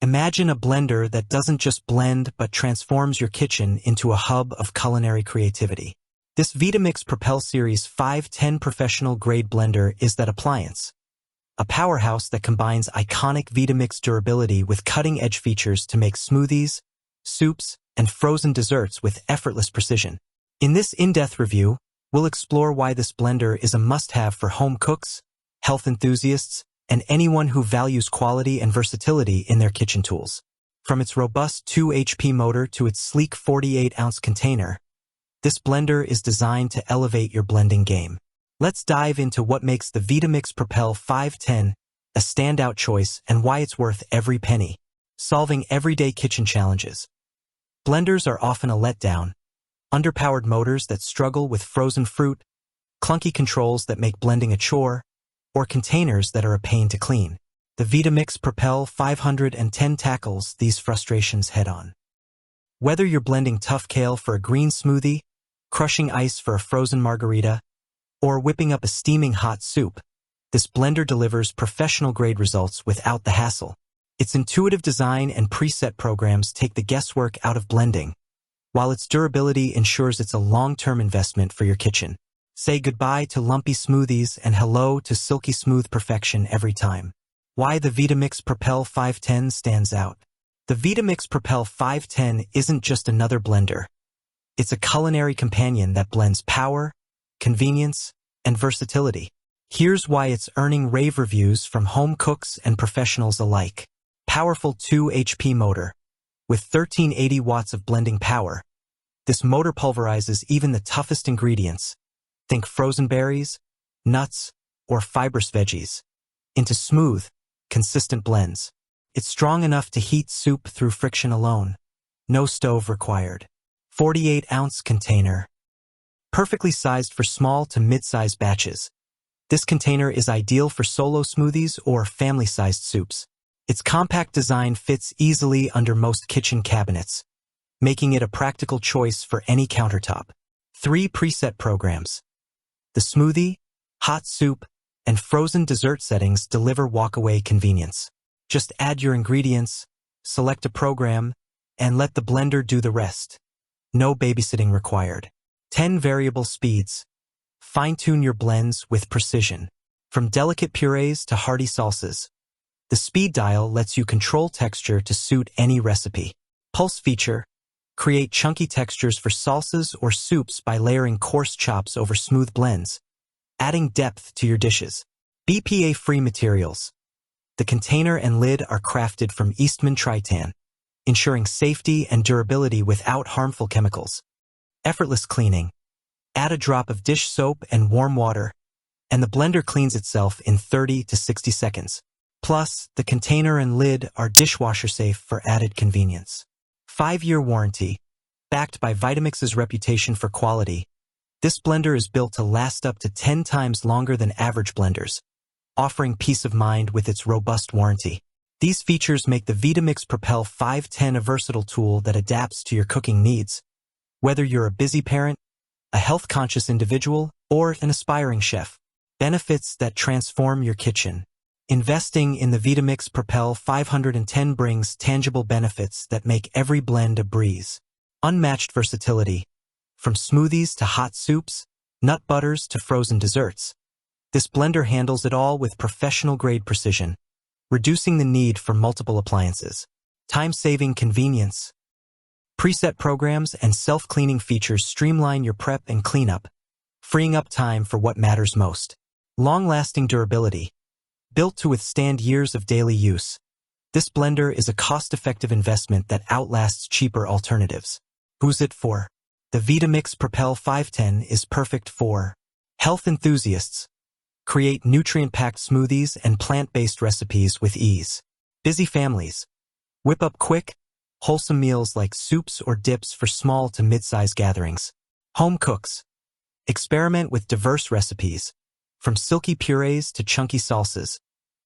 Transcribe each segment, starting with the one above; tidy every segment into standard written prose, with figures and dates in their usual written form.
Imagine a blender that doesn't just blend but transforms your kitchen into a hub of culinary creativity. This Vitamix Propel Series 510 professional-grade blender is that appliance. A powerhouse that combines iconic Vitamix durability with cutting-edge features to make smoothies, soups, and frozen desserts with effortless precision. In this in-depth review, we'll explore why this blender is a must-have for home cooks, health enthusiasts, and anyone who values quality and versatility in their kitchen tools. From its robust 2 HP motor to its sleek 48-ounce container, this blender is designed to elevate your blending game. Let's dive into what makes the Vitamix Propel 510 a standout choice and why it's worth every penny. Solving everyday kitchen challenges. Blenders are often a letdown. Underpowered motors that struggle with frozen fruit, clunky controls that make blending a chore, or containers that are a pain to clean. The Vitamix Propel 510 tackles these frustrations head-on. Whether you're blending tough kale for a green smoothie, crushing ice for a frozen margarita, or whipping up a steaming hot soup, this blender delivers professional-grade results without the hassle. Its intuitive design and preset programs take the guesswork out of blending, while its durability ensures it's a long-term investment for your kitchen. Say goodbye to lumpy smoothies and hello to silky-smooth perfection every time. Why the Vitamix Propel 510 stands out. The Vitamix Propel 510 isn't just another blender. It's a culinary companion that blends power, convenience, and versatility. Here's why it's earning rave reviews from home cooks and professionals alike. Powerful 2 HP motor. With 1380 watts of blending power, this motor pulverizes even the toughest ingredients, think frozen berries, nuts, or fibrous veggies, into smooth, consistent blends. It's strong enough to heat soup through friction alone. No stove required. 48-ounce container. Perfectly sized for small to mid-sized batches. This container is ideal for solo smoothies or family-sized soups. Its compact design fits easily under most kitchen cabinets, making it a practical choice for any countertop. 3 preset programs. The smoothie, hot soup, and frozen dessert settings deliver walk-away convenience. Just add your ingredients, select a program, and let the blender do the rest. No babysitting required. 10 variable speeds. Fine-tune your blends with precision. From delicate purees to hearty salsas, the speed dial lets you control texture to suit any recipe. Pulse feature. Create chunky textures for salsas or soups by layering coarse chops over smooth blends, adding depth to your dishes. BPA-free materials. The container and lid are crafted from Eastman Tritan, ensuring safety and durability without harmful chemicals. Effortless cleaning. Add a drop of dish soap and warm water, and the blender cleans itself in 30 to 60 seconds. Plus, the container and lid are dishwasher-safe for added convenience. 5-year warranty. Backed by Vitamix's reputation for quality, this blender is built to last up to 10 times longer than average blenders, offering peace of mind with its robust warranty. These features make the Vitamix Propel 510 a versatile tool that adapts to your cooking needs. Whether you're a busy parent, a health-conscious individual, or an aspiring chef, benefits that transform your kitchen. Investing in the Vitamix Propel 510 brings tangible benefits that make every blend a breeze. Unmatched versatility. From smoothies to hot soups, nut butters to frozen desserts, this blender handles it all with professional-grade precision, reducing the need for multiple appliances. Time-saving convenience. Preset programs and self-cleaning features streamline your prep and cleanup, freeing up time for what matters most. Long-lasting durability. Built to withstand years of daily use, this blender is a cost-effective investment that outlasts cheaper alternatives. Who's it for? The Vitamix Propel 510 is perfect for health enthusiasts. Create nutrient-packed smoothies and plant-based recipes with ease. Busy families. Whip up quick, wholesome meals like soups or dips for small to mid-size gatherings. Home cooks. Experiment with diverse recipes, from silky purees to chunky salsas,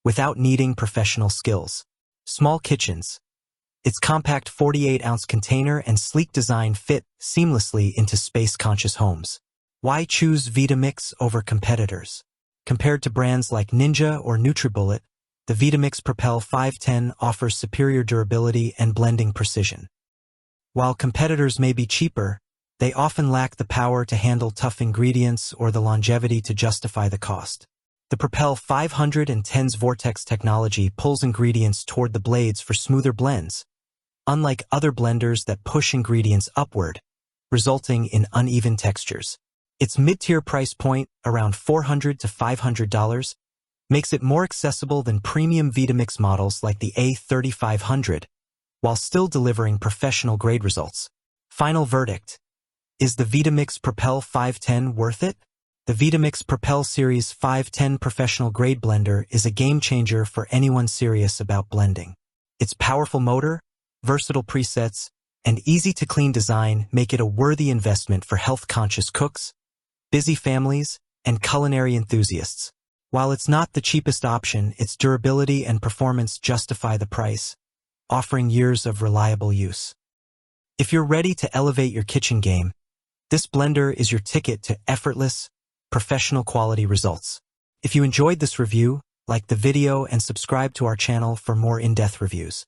without needing professional skills. Small kitchens. Its compact 48-ounce container and sleek design fit seamlessly into space-conscious homes. Why choose Vitamix over competitors? Compared to brands like Ninja or NutriBullet, the Vitamix Propel 510 offers superior durability and blending precision. While competitors may be cheaper, they often lack the power to handle tough ingredients or the longevity to justify the cost. The Propel 510's Vortex technology pulls ingredients toward the blades for smoother blends, unlike other blenders that push ingredients upward, resulting in uneven textures. Its mid-tier price point, around $400 to $500, makes it more accessible than premium Vitamix models like the A3500, while still delivering professional-grade results. Final verdict: is the Vitamix Propel 510 worth it? The Vitamix Propel Series 510 professional-grade blender is a game-changer for anyone serious about blending. Its powerful motor, versatile presets, and easy-to-clean design make it a worthy investment for health-conscious cooks, busy families, and culinary enthusiasts. While it's not the cheapest option, its durability and performance justify the price, offering years of reliable use. If you're ready to elevate your kitchen game, this blender is your ticket to effortless, professional quality results. If you enjoyed this review, like the video and subscribe to our channel for more in-depth reviews.